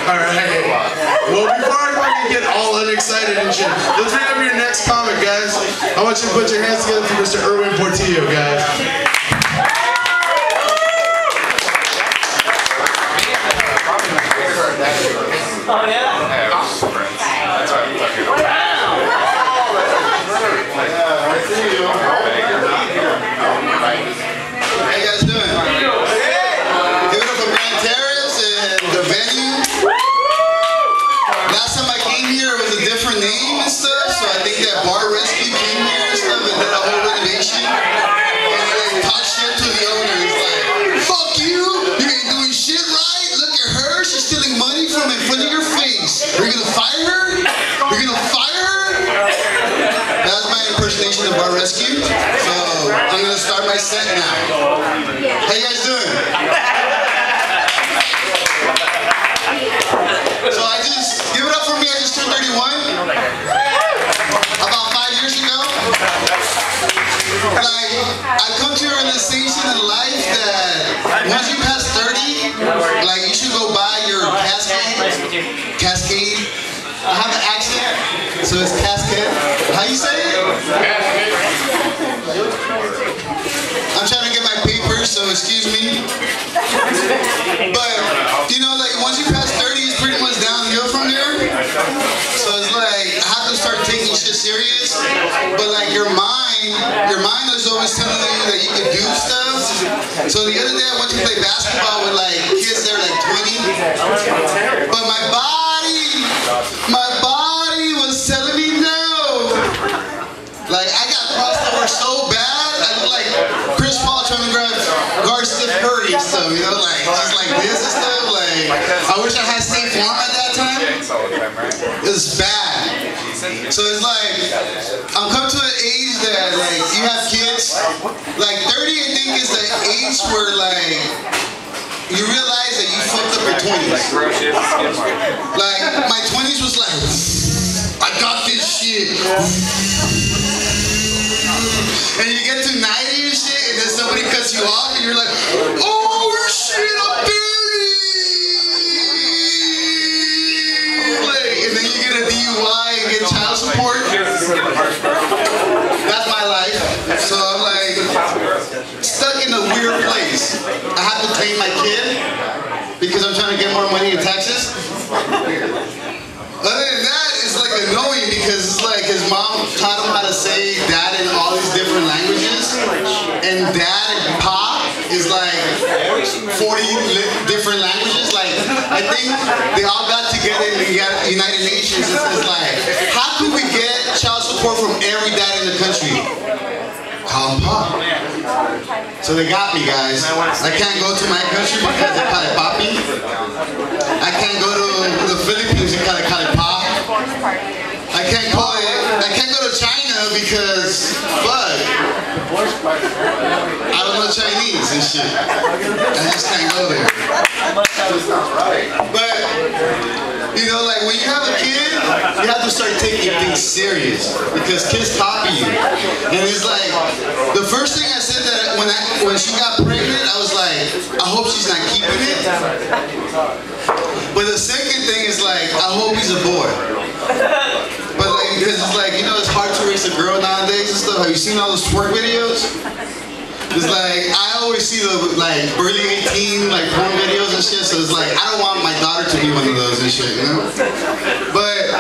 Alright. Well, before I fucking get all unexcited and shit, let's bring up your next comic, guys. I want you to put your hands together for Mr. ERWIN Portillo, guys. Oh, yeah? How you guys doing? Give it up for terrace and the venue. Last time I came here, it was a different name and stuff, so I think that Bar Rescue came here and stuff and did a whole renovation. And they talked shit to the owner. It's like, fuck you! You ain't doing shit right! Look at her! She's stealing money from in front of your face! You're gonna fire her? You're gonna fire her? That's my impersonation of Bar Rescue. So I'm gonna start my set now. How you guys doing? So I just, give it up for me, I just turned 31. About 5 years ago. Like, I've come to a realization in life that once you pass 30, like you should go buy your Cascade. I have an accent, so it's Cascade. How you say it? I'm trying to get my papers, so excuse me. But, you know, like once you pass 30, it's pretty much downhill from there. So it's like, I have to start taking shit serious. But like your mind is always telling you that you can do stuff. So the other day I went to play basketball with like kids that are like 20. But my body was telling me no. Like I got crossed over so bad, I look like Chris Paul trying to guard Steph Curry and stuff, you know, like just like this and stuff. Like I wish I had State Farm at that time. It was bad. So it's like I'm coming to an age that like you have kids. Like 30, I think is the age where like you realize that you fucked up your 20s. Like my 20s was like, I got this shit. And you get to 90 and shit, and then somebody cuts you off, and you're like, oh shit, I'm 30! Like, and then you get a DUI and get child support. That's my life. So I'm like, stuck in a weird place. I have to pay my kid, because I'm trying to get more money in taxes. Other than that, it's like annoying because it's like his mom taught him how to say dad in all these different languages, and dad and pa is like 40 different languages. Like I think they all got together in the United Nations and it's like, how could we get child support from every dad in the country? Call him pa. So they got me, guys. I can't go to my country because they call it papi. I can't go to the Philippines because they call it pa. I can't go to China because fuck. I don't know Chinese and shit. I just can't go there. But you know, like when you have a kid, you have to start taking things serious because kids copy you. And it's like the first thing I said that when she got pregnant, I was like, I hope she's not keeping it. But the second thing is like, I hope he's a boy. But like, because it's like, you know, it's hard to raise a girl nowadays and stuff. Have you seen all those twerk videos? It's like, I always see the like early 18 like porn videos and shit, so it's like, I don't want my daughter to be one of those and shit, you know? But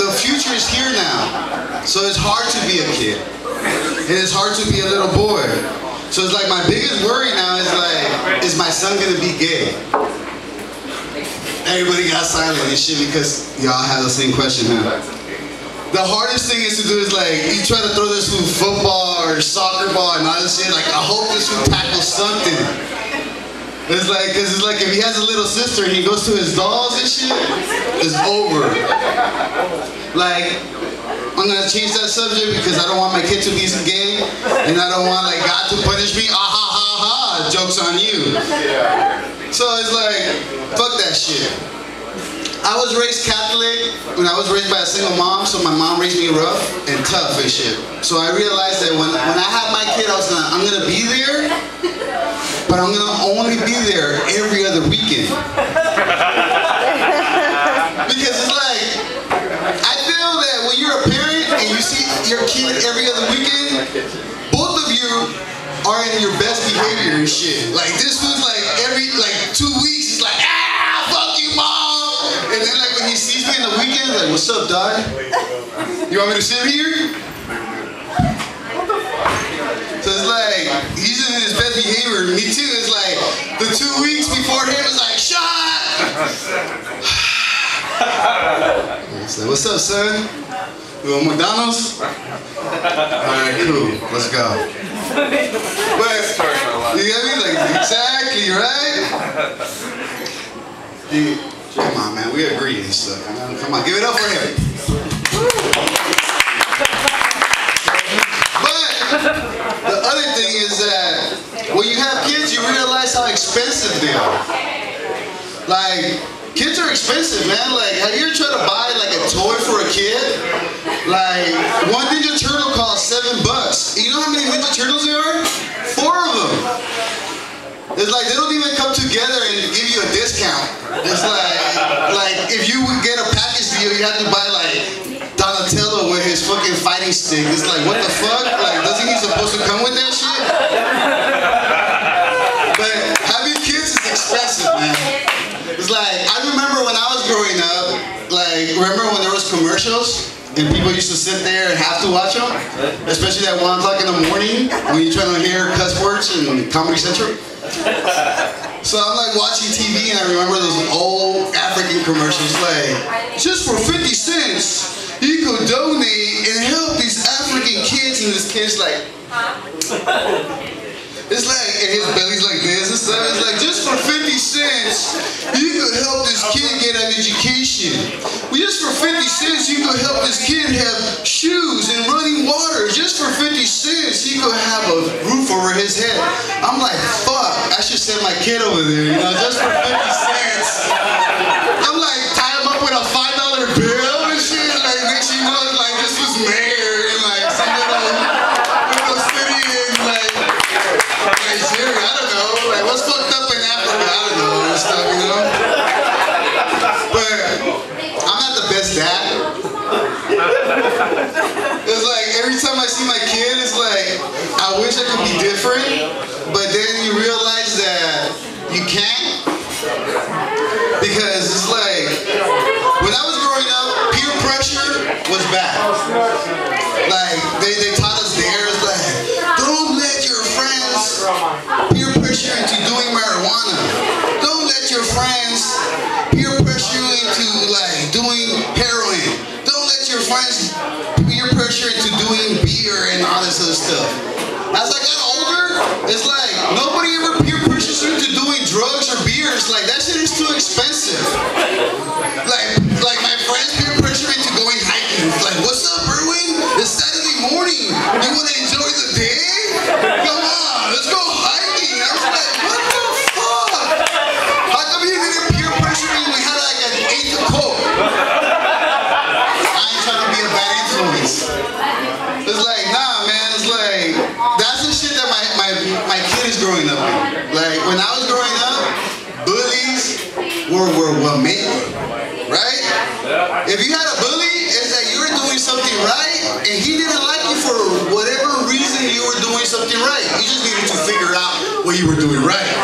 the future is here now, so it's hard to be a kid. And it's hard to be a little boy. So it's like my biggest worry now is like, is my son gonna be gay? Everybody got silent and shit because y'all have the same question, huh? The hardest thing is to do is like, you try to throw this with football or soccer ball and all this shit, like I hope this will tackle something. It's like, cause it's like if he has a little sister and he goes to his dolls and shit, it's over. Like, I'm gonna change that subject because I don't want my kid to be gay and I don't want like God to punish me, ah ha ha ha, joke's on you. So it's like, fuck that shit. I was raised Catholic, and I was raised by a single mom, so my mom raised me rough and tough and shit. So I realized that when I have my kid, I'm gonna be there, but I'm gonna only be there every other weekend. shit. Like this was like every 2 weeks, he's like, ah, fuck you, mom. And then like when he sees me in the weekend, like, what's up, dog? You want me to sit here? So it's like, he's in his best behavior. Me too. It's like, the 2 weeks before him is like, shot! It's like, what's up, son? You want McDonald's? Alright, cool. Let's go. But, you get me? Like, exactly, right? Come on, man. We agree and stuff. Come on, give it up for him. The other thing is that when you have kids, you realize how expensive they are. Like, kids are expensive, man. Like, have you ever tried to buy like a toy for a kid? Like, one Ninja Turtle costs $7. You know how many Ninja Turtles there are? 4 of them. It's like they don't even come together and give you a discount. It's like if you would get a package deal, you have to buy like Donatello with his fucking fighting stick. It's like, what the fuck? Like, doesn't he supposed to come with that shit? But having kids is expensive, man. It's like, I remember when I was growing up, like, remember when there was commercials? And people used to sit there and have to watch them? Especially at 1 o'clock in the morning when you're trying to hear cuss words in Comedy Central. So I'm like watching TV and I remember those old African commercials like, just for 50 cents, you could donate and help these African kids. And this kid's like, it's like, and his belly's like this and stuff. It's like, just for 50 cents, you could help this kid get an education. Well, just for 50 cents, you could help this kid have shoes and running water. Just for 50 cents, he could have a roof over his head. I'm like, fuck, I should send my kid over there, you know, just for 50 cents. I'm like, tie him up with a $5 bill and shit. Like, next thing you know, like, this was mayor and like some little city in like Nigeria, I don't know. Like, what's fucked up in Africa? I don't know and stuff, you know? But I'm not the best dad. It's like, every time I see my kid, it's like, I wish I could be different, but then you realize that you can't. Because it's like, when I was growing up, peer pressure was bad. Like, they taught us there, it's like, don't let your friends peer pressure into doing marijuana. Don't let your friends peer pressure you into like doing heroin. Don't let your friends peer pressure into doing beer and all this other stuff. As I got older, it's like nobody ever peer pressures you into doing drugs or beers. Like, that shit is too expensive. Like my friends peer pressure into going hiking. It's like, what's up, Erwin? It's Saturday morning. You want to enjoy the day? Come on, let's go hiking. I was like, what the fuck? How come you didn't peer pressure me when we had like an 8th of Coke? I ain't trying to be a bad influence. It's like, nah, man. It's like, that's the shit that my kid is growing up in. Like, when I was growing up, bullies were what made me, right? If you had a bully, it's that you were doing something right, and he didn't like you for whatever reason you were doing something right. You just needed to figure out what you were doing right.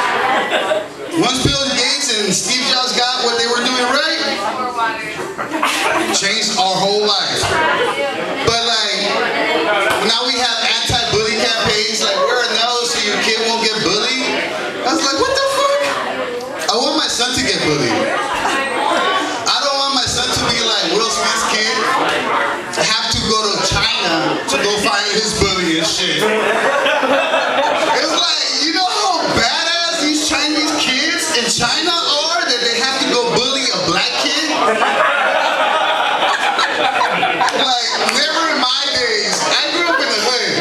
Once Bill Gates and Steve Jobs got what they were doing right, changed our whole life. But like, now we have anti-bully campaigns, like wear a nose so your kid won't get bullied. I was like, what the fuck? I want my son to get bullied. I don't want my son to be like Will Smith's kid, have to go to China to go find his bully and shit. It's like, you know how badass these Chinese kids in China are that they have to go bully a black kid? Like, never in my days. I grew up in the hood.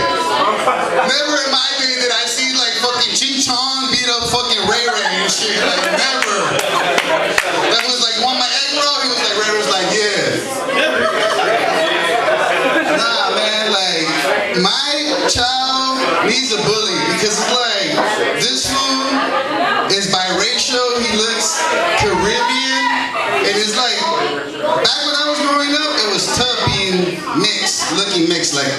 Never in my day did I see like fucking Ching Chong beat up fucking Ray Ray and shit. Like, never. That was like, want my egg roll? He was like, Ray was like, yeah. Nah, man, like, my child needs a bully because it's like, this fool is biracial, he looks Caribbean, And it's like, back when I was growing up, it was tough being mixed, looking mixed, like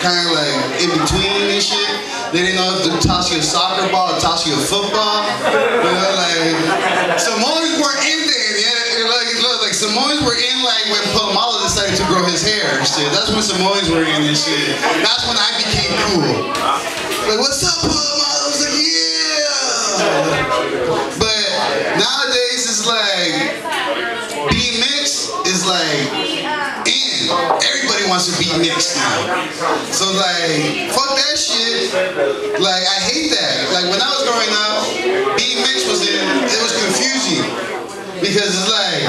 kind of like in between and shit. They didn't know if to toss you a soccer ball or toss you a football. You know, like Samoans were in there, yeah. Like Samoans were in like when Palomalo decided to grow his hair and shit. That's when Samoans were in and shit. That's when I became cool. Like, what's up, Palomalo? I was like, yeah. But nowadays it's like being mixed is like everybody wants to be mixed now. So like, fuck that shit. Like, I hate that. Like, when I was growing up, being mixed it was confusing. Because it's like,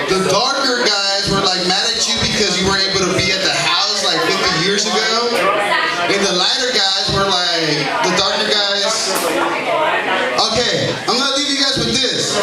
the darker guys were like mad at you because you were able to be at the house like 50 years ago. And the lighter guys were like, the darker guys. Okay, I'm gonna leave you guys with this.